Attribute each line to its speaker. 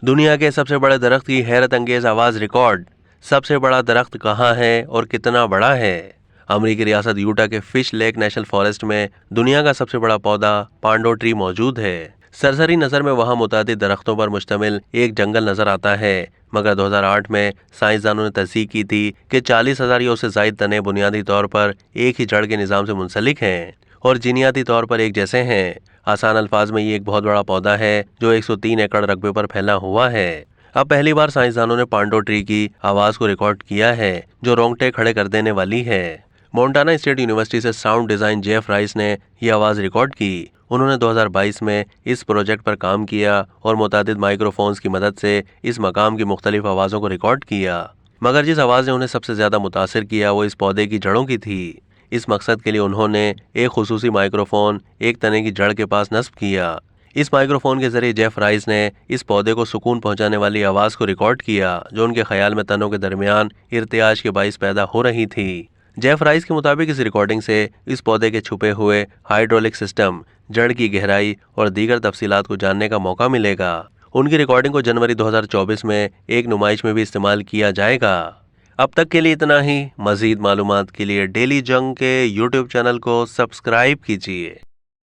Speaker 1: दुनिया के सबसे बड़े दरख्त की हैरत अंगेज आवाज रिकॉर्ड। सबसे बड़ा दरख्त कहाँ है और कितना बड़ा है? अमेरिकी रियासत यूटा के फिश लेक नेशनल फॉरेस्ट में दुनिया का सबसे बड़ा पौधा पांडो ट्री मौजूद है। सरसरी नजर में वहां मुतादिद दरख्तों पर मुश्तमिल एक जंगल नजर आता है, मगर 2008 में साइंसदानों ने तस्दीक की थी कि 40,000 या उससे जायद तने बुनियादी तौर पर एक ही जड़ के निज़ाम से मुंसलिक हैं और जीनियाती तौर पर एक जैसे हैं। आसान अल्फाज में ये एक बहुत बड़ा पौधा है जो 103 एकड़ रकबे पर फैला हुआ है। अब पहली बार साइंसदानों ने पांडो ट्री की आवाज को रिकॉर्ड किया है, जो रोंगटे खड़े कर देने वाली है। मोंटाना स्टेट यूनिवर्सिटी से साउंड डिजाइन जेफ राइस ने यह आवाज रिकॉर्ड की। उन्होंने 2022 में इस प्रोजेक्ट पर काम किया और मुतादिद माइक्रोफोन्स की मदद से इस मकाम की मुख्तलिफ आवाज़ों को रिकॉर्ड किया, मगर जिस आवाज़ ने उन्हें सबसे ज़्यादा मुतासिर किया वो इस पौधे की जड़ों की थी। इस मकसद के लिए उन्होंने एक खुसूसी माइक्रोफोन एक तने की जड़ के पास नस्ब किया। इस माइक्रोफोन के जरिए जेफ राइस ने इस पौधे को सुकून पहुंचाने वाली आवाज़ को रिकॉर्ड किया, जो उनके ख्याल में तनों के दरमियान इर्तियाज के बाइस पैदा हो रही थी। जेफ राइस के मुताबिक इस रिकॉर्डिंग से इस पौधे के छुपे हुए हाइड्रोलिक सिस्टम, जड़ की गहराई और दीगर तफसीलात को जानने का मौका मिलेगा। उनकी रिकॉर्डिंग को जनवरी 2024 में एक नुमाइश में भी इस्तेमाल किया जाएगा। अब तक के लिए इतना ही। मज़ीद मालूमात के लिए डेली जंग के यूट्यूब चैनल को सब्सक्राइब कीजिए।